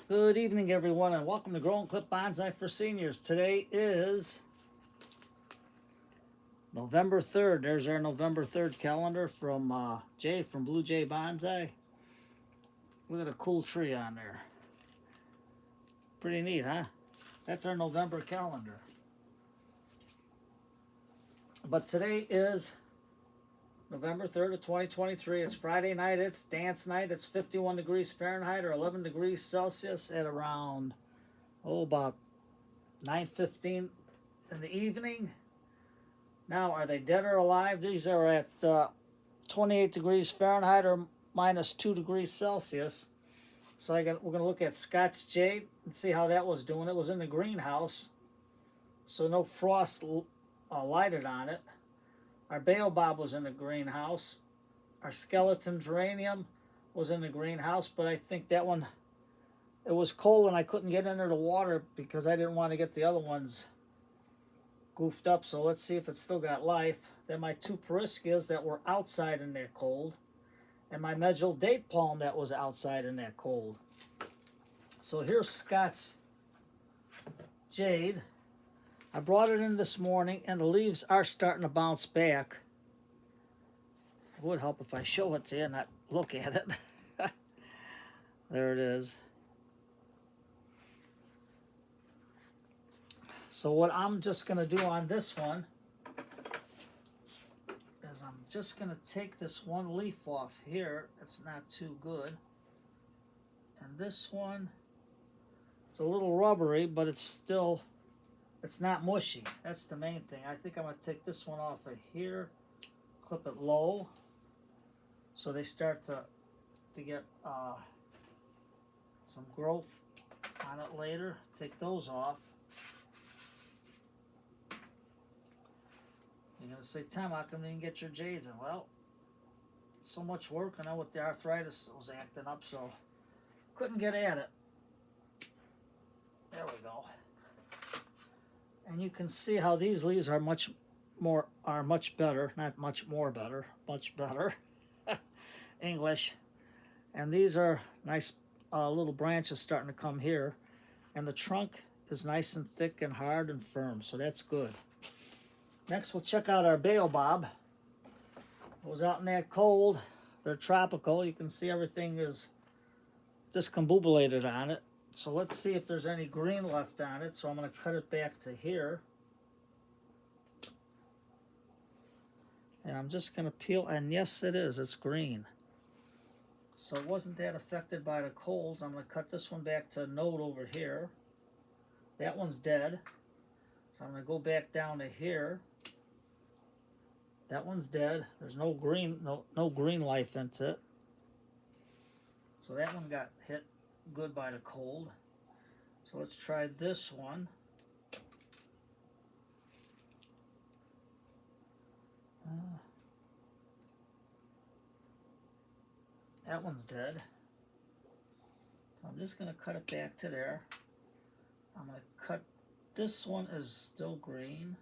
Good evening, everyone, and welcome to Grow and Clip Bonsai for Seniors. Today is November 3rd. There's our November 3rd calendar from Jade from Blue Jay Bonsai. Look at a cool tree on there. Pretty neat, huh? That's our November calendar. But today is November 3rd of 2023. It's Friday night. It's dance night. It's 51 degrees Fahrenheit or 11 degrees Celsius at around, about 9:15 in the evening. Now, are they dead or alive? These are at 28 degrees Fahrenheit or minus 2 degrees Celsius. So we're going to look at Scott's Jade and see how that was doing. It was in the greenhouse, so no frost lighted on it. Our Baobab was in the greenhouse. Our skeleton Geranium was in the greenhouse, but I think that one, it was cold and I couldn't get into the water because I didn't want to get the other ones goofed up. So let's see if it's still got life. Then my two Pereskias that were outside in that cold, and my Medjol Date Palm that was outside in that cold. So here's Scott's Jade. I brought it in this morning, and the leaves are starting to bounce back. It would help if I show it to you and not look at it. There it is. So what I'm just going to do on this one is I'm just going to take this one leaf off here. It's not too good. And this one, it's a little rubbery, but it's not mushy. That's the main thing. I think I'm going to take this one off of here, clip it low, so they start to get some growth on it later. Take those off. You're going to say, Tom, how come you didn't get your jades in? Well, so much work, and then with the arthritis was acting up, so couldn't get at it. There we go. And you can see how these leaves are much better, not much more better, much better. English. And these are nice little branches starting to come here. And the trunk is nice and thick and hard and firm, so that's good. Next, we'll check out our Baobab. It was out in that cold. They're tropical. You can see everything is discombobulated on it. So let's see if there's any green left on it. So I'm going to cut it back to here. And I'm just going to peel, and yes, it is. It's green. So it wasn't that affected by the colds. I'm going to cut this one back to a node over here. That one's dead. So I'm going to go back down to here. That one's dead. There's no green life into it. So that one got hit good by the cold. So let's try this one. That one's dead. So I'm just going to cut it back to there. I'm going to cut, this one is still green.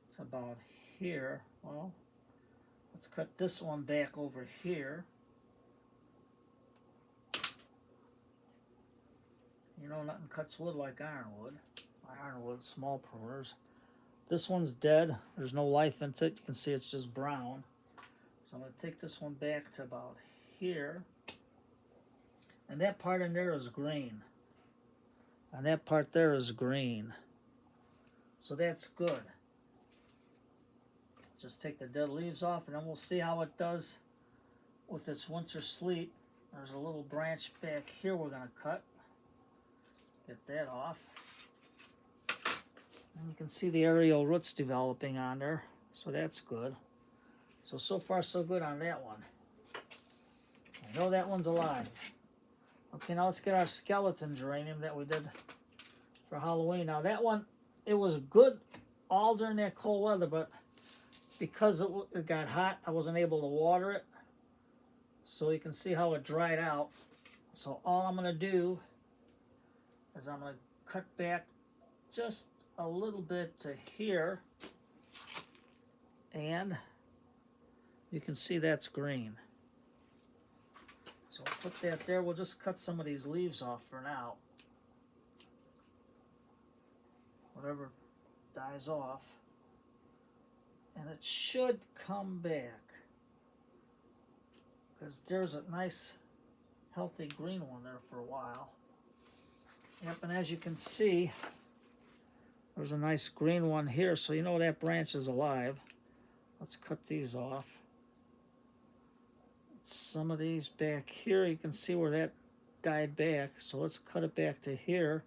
It's about here. Well, let's cut this one back over here. You know, nothing cuts wood like ironwood. Ironwood, small pruners. This one's dead. There's no life into it. You can see it's just brown. So I'm going to take this one back to about here. And that part in there is green. And that part there is green. So that's good. Just take the dead leaves off, and then we'll see how it does with its winter sleep. There's a little branch back here we're going to cut. Get that off. And you can see the aerial roots developing on there. So that's good. So far so good on that one. I know that one's alive. Okay, now let's get our skeleton geranium that we did for Halloween. Now that one, it was good all during that cold weather, but because it got hot, I wasn't able to water it. So you can see how it dried out. So all I'm going to do is I'm going to cut back just a little bit to here, and you can see that's green. So we'll put that there. We'll just cut some of these leaves off for now. Whatever dies off. And it should come back. Because there's a nice, healthy green one there for a while. Yep, and as you can see, there's a nice green one here, so you know that branch is alive. Let's cut these off. Some of these back here, you can see where that died back, so let's cut it back to here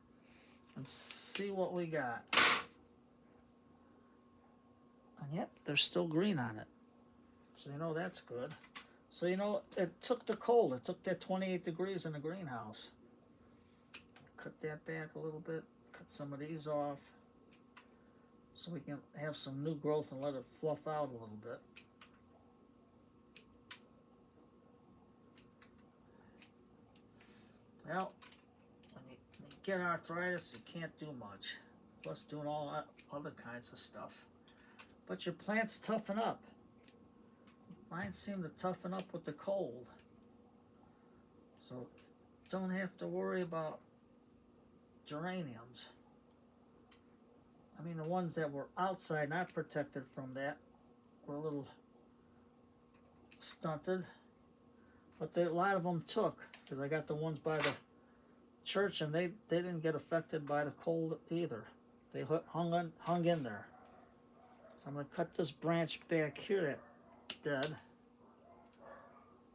and see what we got. And yep, there's still green on it. So you know that's good. So you know, it took the cold. It took that 28 degrees in the greenhouse. Cut that back a little bit. Cut some of these off. So we can have some new growth and let it fluff out a little bit. Well, when you get arthritis, you can't do much. Plus doing all that other kinds of stuff. But your plants toughen up. Mine seem to toughen up with the cold. So don't have to worry about geraniums. I mean, the ones that were outside, not protected from that, were a little stunted. But a lot of them took, because I got the ones by the church, and they didn't get affected by the cold either. They hung in there. So I'm going to cut this branch back here that's dead.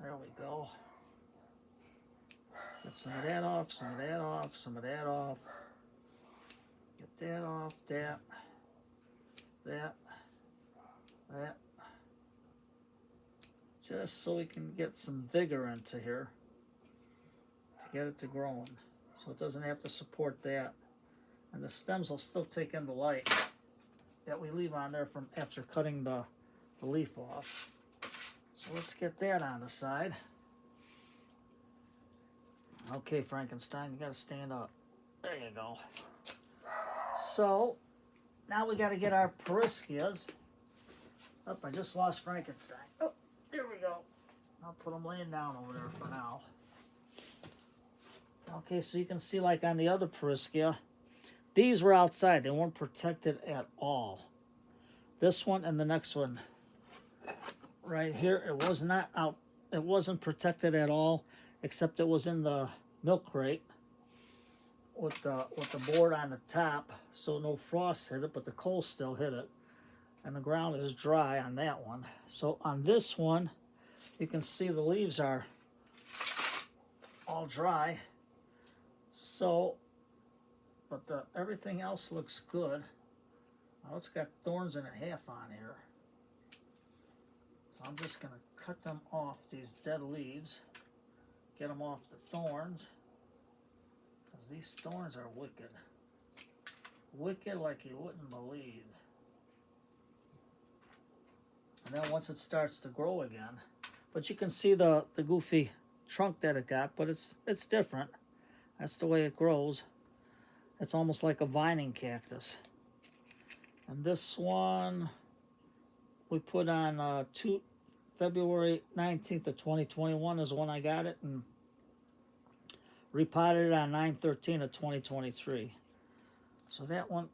There we go. Get some of that off, some of that off, some of that off. Get that off, that. Just so we can get some vigor into here to get it to growing. So it doesn't have to support that. And the stems will still take in the light that we leave on there from after cutting the leaf off. So let's get that on the side. Okay, Frankenstein, you gotta stand up. There you go. So now we gotta get our Pereskias. Oh, I just lost Frankenstein. Oh, here we go. I'll put them laying down over there for now. Okay, so you can see, like on the other Pereskia, these were outside. They weren't protected at all. This one and the next one right here, it was not out. It wasn't protected at all, except it was in the milk crate with the board on the top, so no frost hit it, but the cold still hit it. And the ground is dry on that one. So on this one, you can see the leaves are all dry. So, but everything else looks good. Now it's got thorns and a half on here. So I'm just going to cut them off, these dead leaves. Get them off the thorns. Because these thorns are wicked. Wicked like you wouldn't believe. And then once it starts to grow again, but you can see the goofy trunk that it got, but it's different. That's the way it grows. It's almost like a vining cactus. And this one we put on February 19th of 2021 is when I got it, and repotted it on 9/13 of 2023. So that one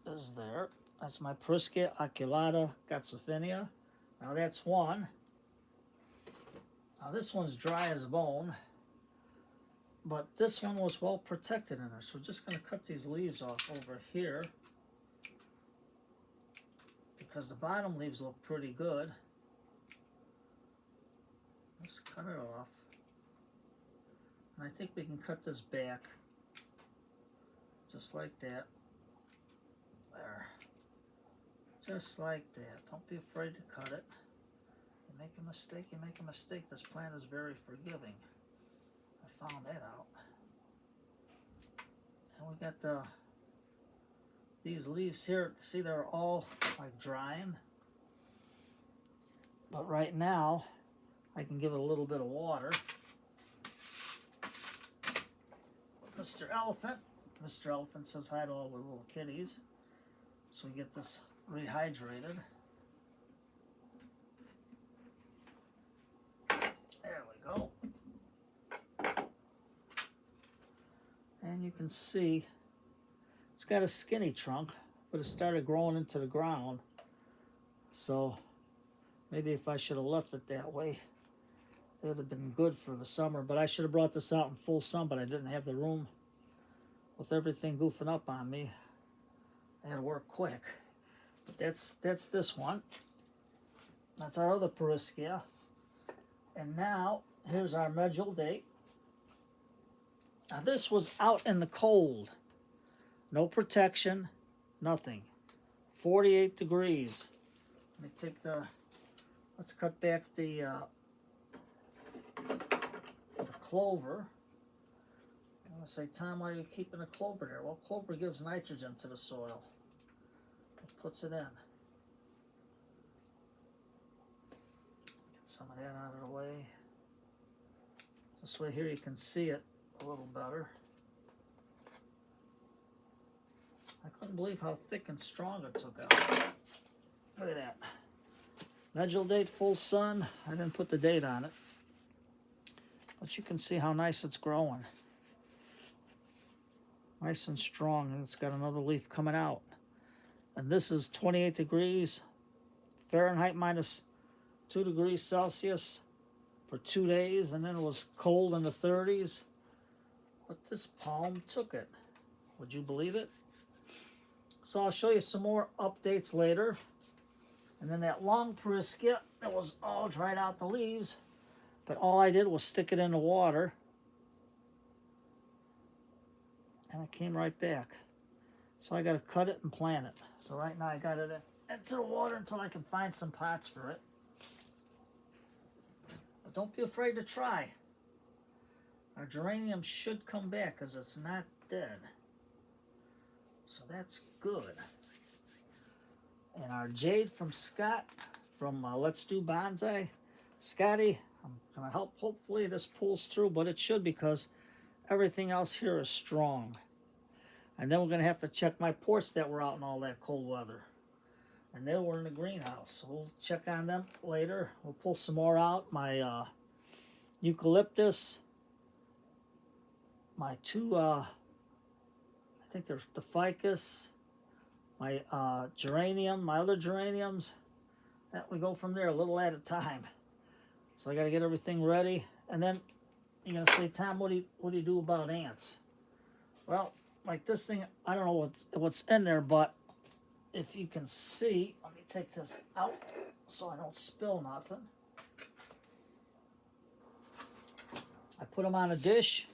is there. That's my Pereskia aculeata gatsophinia. Now that's one. Now this one's dry as a bone, but this one was well protected in there. So we're just going to cut these leaves off over here because the bottom leaves look pretty good. Let's cut it off. And I think we can cut this back just like that. There. Just like that. Don't be afraid to cut it. You make a mistake, you make a mistake. This plant is very forgiving. I found that out. And we got these leaves here. See, they're all like drying. But right now, I can give it a little bit of water. Mr. Elephant. Mr. Elephant says hi to all the little kitties. So we get this rehydrated. There we go. you can see it's got a skinny trunk, but it started growing into the ground. So maybe if I should have left it that way, it would have been good for the summer. But I should have brought this out in full sun, but I didn't have the room. With everything goofing up on me, I had to work quick. But that's this one. That's our other Pereskia. And now, here's our Medjol Date. Now this was out in the cold. No protection, nothing. 48 degrees. Let me take let's cut back the clover. I'm going to say, Tom, why are you keeping the clover there? Well, clover gives nitrogen to the soil. It puts it in. Get some of that out of the way. This way here you can see it a little better. I couldn't believe how thick and strong it took out. Look at that. Medjol Date, full sun. I didn't put the date on it. But you can see how nice it's growing. Nice and strong, and it's got another leaf coming out. And this is 28 degrees Fahrenheit minus 2 degrees Celsius for 2 days, and then it was cold in the 30s. But this palm took it. Would you believe it? So I'll show you some more updates later. And then that long Pereskia, it was all dried out the leaves, but all I did was stick it in the water. And it came right back. So I got to cut it and plant it. So right now I got it into the water until I can find some pots for it. But don't be afraid to try. Our geranium should come back because it's not dead. So that's good. And our Jade from Scott from Let's Do Bonsai. Scotty, I'm going to help. Hopefully this pulls through, but it should because everything else here is strong. And then we're going to have to check my ports that were out in all that cold weather. And they were in the greenhouse. So we'll check on them later. We'll pull some more out. My eucalyptus. My two, I think there's the ficus. My geranium. My other geraniums. That we go from there a little at a time. So I got to get everything ready. And then you're going to say, Tom, what do you do about ants? Well, like this thing, I don't know what's in there, but if you can see, let me take this out so I don't spill nothing. I put them on a dish.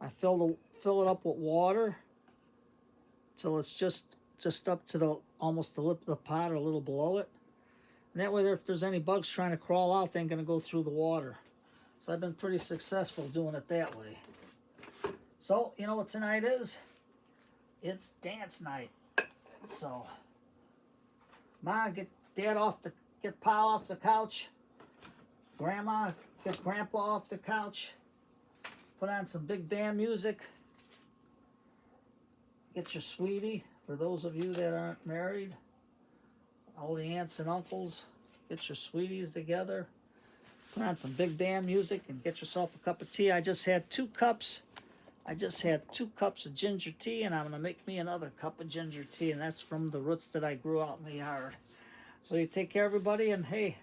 I fill it up with water till it's just up to almost the lip of the pot or a little below it. And that way, if there's any bugs trying to crawl out, they ain't going to go through the water. So I've been pretty successful doing it that way. So, you know what tonight is? It's dance night. So, Ma, get Pa off the couch. Grandma, get Grandpa off the couch. Put on some big band music. Get your sweetie, for those of you that aren't married. All the aunts and uncles, get your sweeties together. Put on some big band music and get yourself a cup of tea. I just had 2 cups. I just had 2 cups of ginger tea, and I'm going to make me another cup of ginger tea, and that's from the roots that I grew out in the yard. So you take care, everybody, and hey,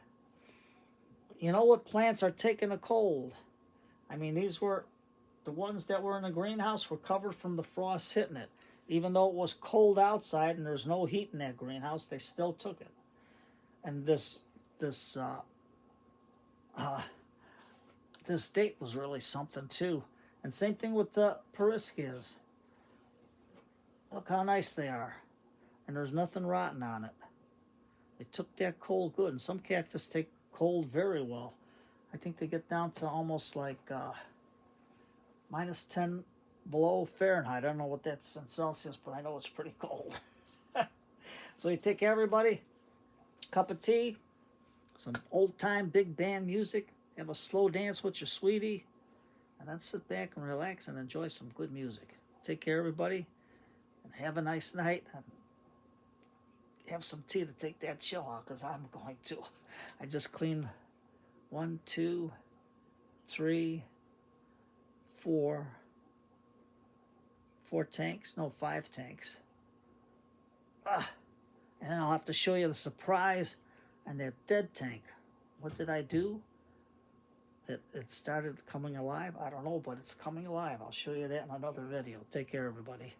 you know what plants are taking a cold? I mean, these were, the ones that were in the greenhouse were covered from the frost hitting it. Even though it was cold outside and there's no heat in that greenhouse, they still took it. And this date was really something too. And same thing with the Pereskias. Look how nice they are. And there's nothing rotten on it. They took that cold good. And some cactus take cold very well. I think they get down to almost like minus 10 below Fahrenheit. I don't know what that's in Celsius, but I know it's pretty cold. So you take care, everybody. Cup of tea. Some old-time big band music. Have a slow dance with your sweetie. And then sit back and relax and enjoy some good music. Take care, everybody. And have a nice night. And have some tea to take that chill out, because I'm going to. I just cleaned 1, 2, 3, 4, 4 tanks, no, 5 tanks. Ah, and then I'll have to show you the surprise on that dead tank. What did I do? It started coming alive. I don't know, but it's coming alive. I'll show you that in another video. Take care, everybody.